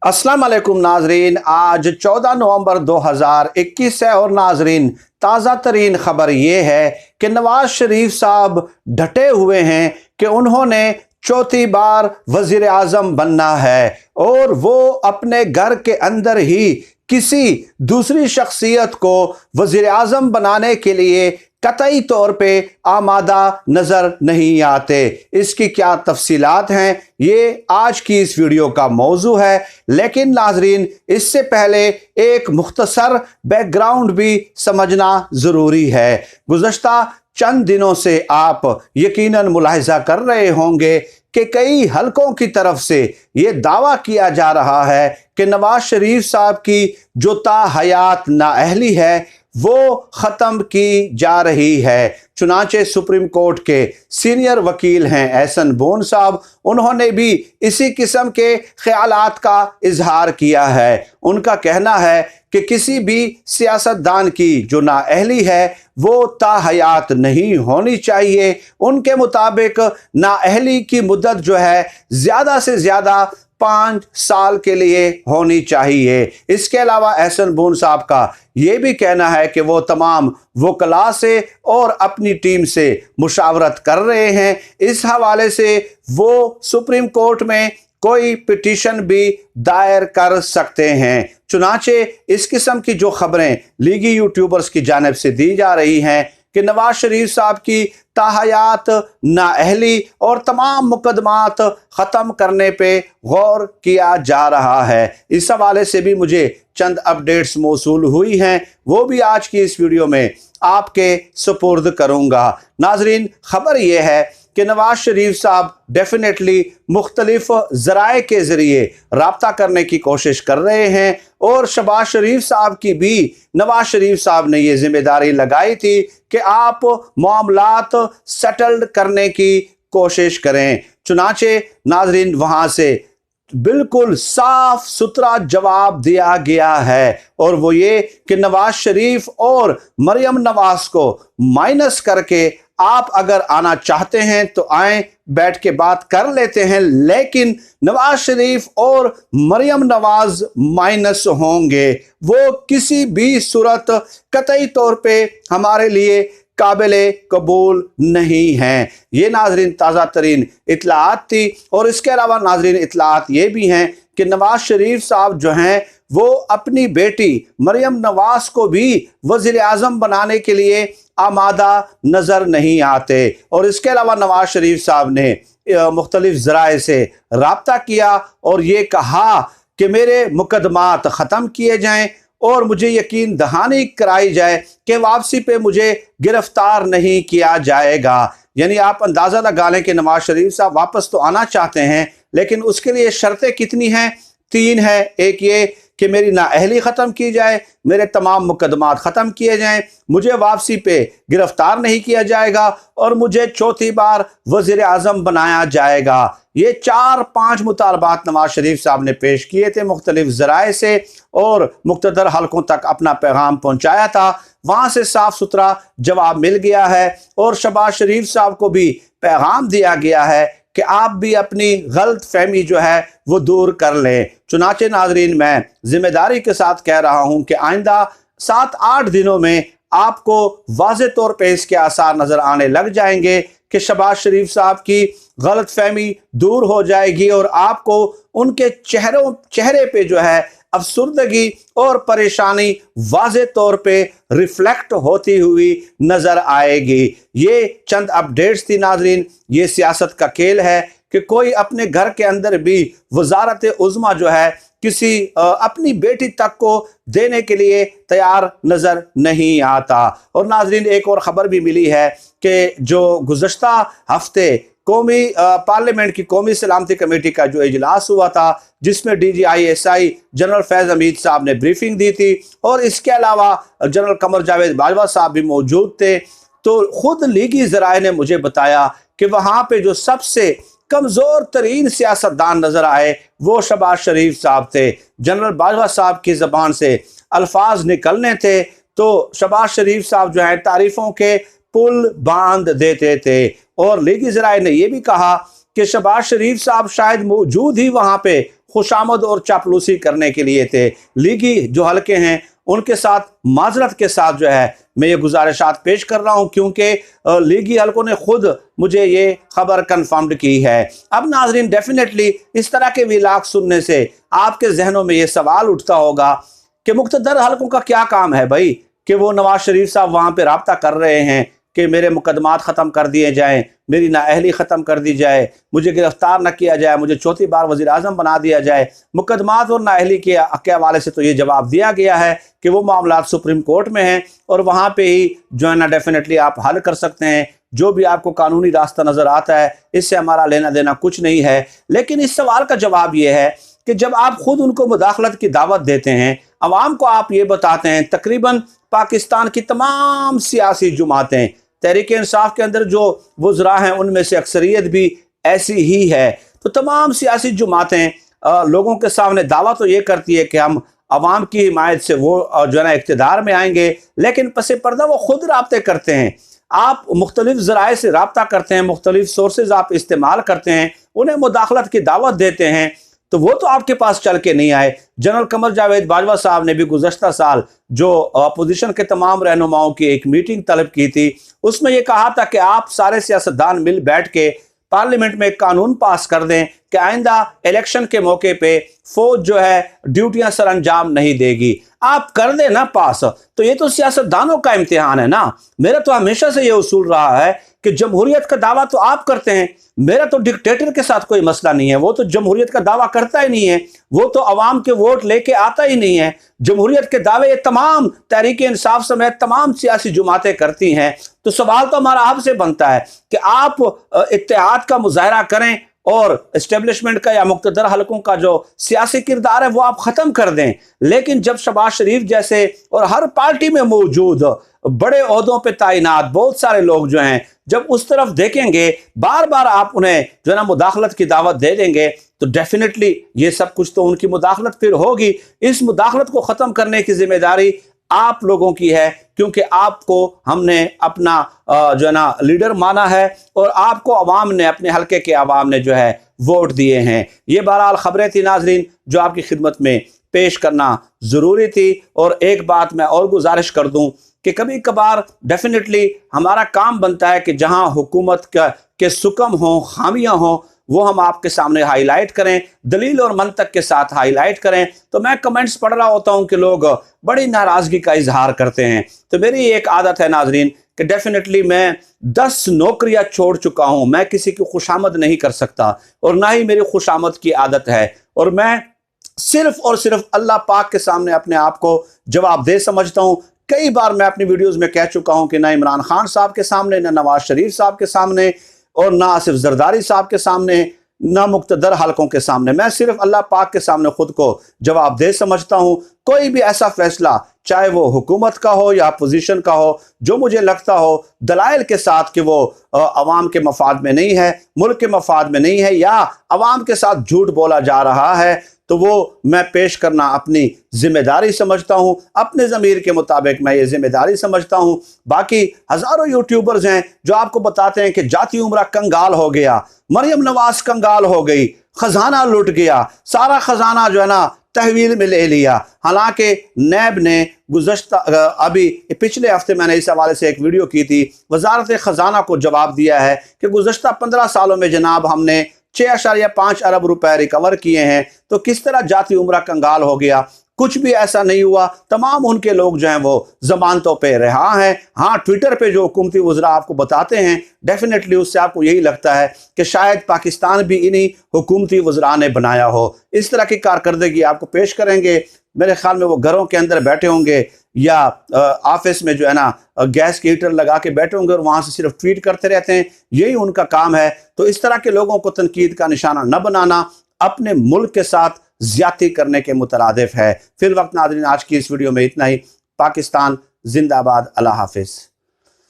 अस्सलाम वालेकुम नाजरीन। आज 14 नवंबर 2021 है और नाजरीन ताज़ा तरीन खबर ये है कि नवाज शरीफ साहब डटे हुए हैं कि उन्होंने चौथी बार वजीर आज़म बनना है और वो अपने घर के अंदर ही किसी दूसरी शख्सियत को वजीर आज़म बनाने के लिए कतई तौर पे आमादा नज़र नहीं आते। इसकी क्या तफसीलात हैं, ये आज की इस वीडियो का मौजू है। लेकिन नाजरीन, इससे पहले एक मुख्तसर बैकग्राउंड भी समझना ज़रूरी है। गुज़श्ता चंद दिनों से आप यकीनन मुलाहिजा कर रहे होंगे कि कई हलकों की तरफ से ये दावा किया जा रहा है कि नवाज शरीफ साहब की जो ताहयात नाअहली है वो ख़त्म की जा रही है। चुनांचे सुप्रीम कोर्ट के सीनियर वकील हैं एहसन बोन साहब, उन्होंने भी इसी किस्म के ख्यालात का इजहार किया है। उनका कहना है कि किसी भी सियासतदान की जो नाअहली है वो ताहयात नहीं होनी चाहिए। उनके मुताबिक नाअहली की मुद्दत जो है ज़्यादा से ज़्यादा 5 साल के लिए होनी चाहिए। इसके अलावा एहसन बोन साहब का ये भी कहना है कि वो तमाम वकला से और अपनी टीम से मुशावरत कर रहे हैं। इस हवाले से वो सुप्रीम कोर्ट में कोई पिटीशन भी दायर कर सकते हैं। चुनांचे इस किस्म की जो खबरें लीगी यूट्यूबर्स की जानिब से दी जा रही हैं कि नवाज शरीफ साहब की ताहयात नाअहली और तमाम मुकदमात ख़त्म करने पे गौर किया जा रहा है। इस हवाले से भी मुझे चंद अपडेट्स मौसूल हुई हैं, वो भी आज की इस वीडियो में आपके सुपुर्द करूँगा। नाजरीन, खबर यह है कि नवाज शरीफ साहब डेफिनेटली मुख्तलिफ ज़राए के ज़रिए राब्ता करने की कोशिश कर रहे हैं और शहबाज शरीफ साहब की भी नवाज शरीफ साहब ने ये जिम्मेदारी लगाई थी कि आप मामलात सेटल्ड करने की कोशिश करें। चुनांचे नाजरीन वहाँ से बिल्कुल साफ सुथरा जवाब दिया गया है और वो ये कि नवाज शरीफ और मरियम नवाज को माइनस करके आप अगर आना चाहते हैं तो आएं, बैठ के बात कर लेते हैं, लेकिन नवाज शरीफ और मरियम नवाज माइनस होंगे। वो किसी भी सूरत कतई तौर पे हमारे लिए काबिले कबूल नहीं हैं। ये नाजरीन ताज़ा तरीन इतलात थी और इसके अलावा नाजरीन इतलात ये भी हैं कि नवाज शरीफ साहब जो हैं वो अपनी बेटी मरियम नवाज को भी वज़ीर आज़म बनाने के लिए आमादा नज़र नहीं आते। और इसके अलावा नवाज शरीफ साहब ने मुख्तलिफ ज़राए से राब्ता किया और ये कहा कि मेरे मुकदमात ख़त्म किए जाएं और मुझे यकीन दहानी कराई जाए कि वापसी पे मुझे गिरफ्तार नहीं किया जाएगा। यानी आप अंदाज़ा लगा लें कि नवाज शरीफ साहब वापस तो आना चाहते हैं, लेकिन उसके लिए शर्तें कितनी हैं? 3 हैं। एक ये कि मेरी नाअहली ख़त्म की जाए, मेरे तमाम मुकदमात ख़त्म किए जाएं, मुझे वापसी पे गिरफ्तार नहीं किया जाएगा और मुझे चौथी बार वज़ीर आज़म बनाया जाएगा। ये 4-5 मुतालबात नवाज शरीफ साहब ने पेश किए थे मुख्तलिफ ज़राए से और मुख्तदर हलकों तक अपना पैगाम पहुँचाया था। वहाँ से साफ सुथरा जवाब मिल गया है और शहबाज शरीफ साहब को भी पैगाम दिया गया है कि आप भी अपनी गलत फहमी जो है वो दूर कर लें। चुनांचे नाजरीन, मैं जिम्मेदारी के साथ कह रहा हूं कि आइंदा 7-8 दिनों में आपको वाज़े तौर पे इसके आसार नज़र आने लग जाएंगे कि शहबाज शरीफ साहब की गलत फहमी दूर हो जाएगी और आपको उनके चेहरे पे जो है अफसुर्दगी और परेशानी वाज़े तौर पे रिफ्लेक्ट होती हुई नज़र आएगी। ये चंद अपडेट्स थी नाजरीन। ये सियासत का खेल है कि कोई अपने घर के अंदर भी वजारत उज़्मा जो है किसी अपनी बेटी तक को देने के लिए तैयार नज़र नहीं आता। और नाजरीन, एक और ख़बर भी मिली है कि जो गुज़श्ता हफ्ते कौमी पार्लियामेंट की कौमी सलामती कमेटी का जो इजलास हुआ था, जिसमें DGISI जनरल फैज़ हमीद साहब ने ब्रीफिंग दी थी और इसके अलावा जनरल कमर जावेद बाजवा साहब भी मौजूद थे, तो खुद लीगी ज़राए ने मुझे बताया कि वहाँ पे जो सबसे कमज़ोर तरीन सियासतदान नज़र आए वो शहबाज शरीफ साहब थे। जनरल बाजवा साहब की ज़बान से अल्फाज निकलने थे तो शहबाज शरीफ साहब जो है तारीफ़ों के पुल बांध देते थे। और लीगी ज़राए ने यह भी कहा कि शहबाज शरीफ साहब शायद मौजूद ही वहाँ पे खुशामद और चापलूसी करने के लिए थे। लीगी जो हलके हैं उनके साथ माजरत के साथ जो है मैं ये गुजारिशात पेश कर रहा हूँ, क्योंकि लीगी हलकों ने खुद मुझे ये खबर कन्फर्म्ड की है। अब नाजरीन, डेफिनेटली इस तरह के व्लॉग सुनने से आपके जहनों में ये सवाल उठता होगा कि मुक़्तदर हलकों का क्या काम है भाई, कि वो नवाज शरीफ साहब वहाँ पे राब्ता कर रहे हैं कि मेरे मुकदमात ख़त्म कर दिए जाएं, मेरी नाअहली ख़त्म कर दी जाए, मुझे गिरफ्तार न किया जाए, मुझे चौथी बार वज़ीर आज़म बना दिया जाए। मुकदमात और नाअहली के हवाले से तो ये जवाब दिया गया है कि वो मामला सुप्रीम कोर्ट में हैं और वहाँ पे ही जो है ना डेफिनेटली आप हल कर सकते हैं। जो भी आपको कानूनी रास्ता नज़र आता है इससे हमारा लेना देना कुछ नहीं है। लेकिन इस सवाल का जवाब ये है कि जब आप खुद उनको मुदाखलत की दावत देते हैं, अवाम को आप ये बताते हैं, तकरीबन पाकिस्तान की तमाम सियासी जमातें, तहरीक इंसाफ के अंदर जो वज़रा हैं उनमें से अक्सरियत भी ऐसी ही है, तो तमाम सियासी जमातें लोगों के सामने दावा तो ये करती है कि हम अवाम की हिमायत से वो जो है ना इक़्तिदार में आएंगे, लेकिन पसे पर्दा वो खुद राब्ते करते हैं। आप मुख्तलिफ ज़राए से राब्ता करते हैं, मुख्तलिफ सोर्सेज आप इस्तेमाल करते हैं, उन्हें मुदाखलत की दावत देते हैं, तो वो तो आपके पास चल के नहीं आए। जनरल कमर जावेद बाजवा साहब ने भी गुज़श्ता साल जो अपोजिशन के तमाम रहनुमाओं की एक मीटिंग तलब की थी, उसमें यह कहा था कि आप सारे सियासतदान मिल बैठ के पार्लियामेंट में एक कानून पास कर दें कि आइंदा इलेक्शन के मौके पे फौज जो है ड्यूटियां सर अंजाम नहीं देगी। आप कर दे ना पास, तो ये तो सियासतदानों का इम्तिहान है ना। मेरा तो हमेशा से ये उसूल रहा है कि जमहूरियत का दावा तो आप करते हैं, मेरा तो डिक्टेटर के साथ कोई मसला नहीं है, वो तो जमहूरियत का दावा करता ही नहीं है, वो तो अवाम के वोट लेके आता ही नहीं है। जमहूरियत के दावे ये तमाम तहरीक इंसाफ समेत तमाम सियासी जमातें करती हैं। तो सवाल तो हमारा आपसे बनता है कि आप इत्तेहाद का मुजाहरा करें और इस्टेब्लिशमेंट का या मुक़्तदर हलकों का जो सियासी किरदार है वो आप ख़त्म कर दें। लेकिन जब शहबाज शरीफ जैसे और हर पार्टी में मौजूद बड़े ओहदों पे तैनात बहुत सारे लोग जो हैं, जब उस तरफ देखेंगे, बार बार आप उन्हें जो है ना मुदाखलत की दावत दे देंगे, तो डेफिनेटली ये सब कुछ तो उनकी मुदाखलत फिर होगी। इस मुदाखलत को ख़त्म करने की जिम्मेदारी आप लोगों की है, क्योंकि आपको हमने अपना जो है ना लीडर माना है और आपको अवाम ने, अपने हलके के अवाम ने जो है वोट दिए हैं। ये बहरहाल खबरें थी नाजरीन जो आपकी खिदमत में पेश करना ज़रूरी थी। और एक बात मैं और गुजारिश कर दूं कि कभी कभार डेफिनेटली हमारा काम बनता है कि जहां हुकूमत के सुकम हों, खामियां हों, वो हम आपके सामने हाईलाइट करें, दलील और मंतक के साथ हाईलाइट करें। तो मैं कमेंट्स पढ़ रहा होता हूं कि लोग बड़ी नाराज़गी का इजहार करते हैं। तो मेरी एक आदत है नाजरीन कि डेफिनेटली मैं 10 नौकरियां छोड़ चुका हूं, मैं किसी की खुशामद नहीं कर सकता और ना ही मेरी खुशामद की आदत है, और मैं सिर्फ और सिर्फ अल्लाह पाक के सामने अपने आप को जवाबदेह समझता हूं। कई बार मैं अपनी वीडियोज़ में कह चुका हूं कि ना इमरान खान साहब के सामने, ना नवाज शरीफ साहब के सामने, और ना आसिफ जरदारी साहब के सामने, ना मुक़्तदर हलकों के सामने, मैं सिर्फ अल्लाह पाक के सामने खुद को जवाबदेह समझता हूँ। कोई भी ऐसा फैसला, चाहे वो हुकूमत का हो या अपोजिशन का हो, जो मुझे लगता हो दलाइल के साथ कि वो अवाम के मफाद में नहीं है, मुल्क के मफाद में नहीं है, या अवाम के साथ झूठ बोला जा रहा है, तो वो मैं पेश करना अपनी जिम्मेदारी समझता हूँ। अपने ज़मीर के मुताबिक मैं ये जिम्मेदारी समझता हूँ। बाकी हज़ारों यूट्यूबर्स हैं जो आपको बताते हैं कि जाती उम्रा कंगाल हो गया, मरियम नवाज कंगाल हो गई, खजाना लुट गया, सारा खजाना जो है ना तहवील में ले लिया। हालांकि नैब ने गुज़श्ता अभी पिछले हफ्ते मैंने इस हवाले से एक वीडियो की थी, वजारत ख़जाना को जवाब दिया है कि गुज़श्ता 15 सालों में जनाब हमने 6.5 अरब रुपए रिकवर किए हैं। तो किस तरह जाती उम्रा कंगाल हो गया? कुछ भी ऐसा नहीं हुआ। तमाम उनके लोग जो हैं वो जमानतों पे रहा हैं। हाँ, ट्विटर पे जो हुकूमती वज़रा आपको बताते हैं, डेफिनेटली उससे आपको यही लगता है कि शायद पाकिस्तान भी इन्हीं हुकूमती वज़रा ने बनाया हो। इस तरह की कारकर्दगी आपको पेश करेंगे। मेरे ख्याल में वो घरों के अंदर बैठे होंगे या ऑफिस में जो है ना गैस के हीटर लगा के बैठे होंगे और वहाँ से सिर्फ ट्वीट करते रहते हैं, यही उनका काम है। तो इस तरह के लोगों को तनकीद का निशाना न बनाना अपने मुल्क के साथ ज्यादती करने के मुतरादिफ है। फिर वक्त नाज़रीन, आज की इस वीडियो में इतना ही। पाकिस्तान जिंदाबाद। अल्लाह हाफिज।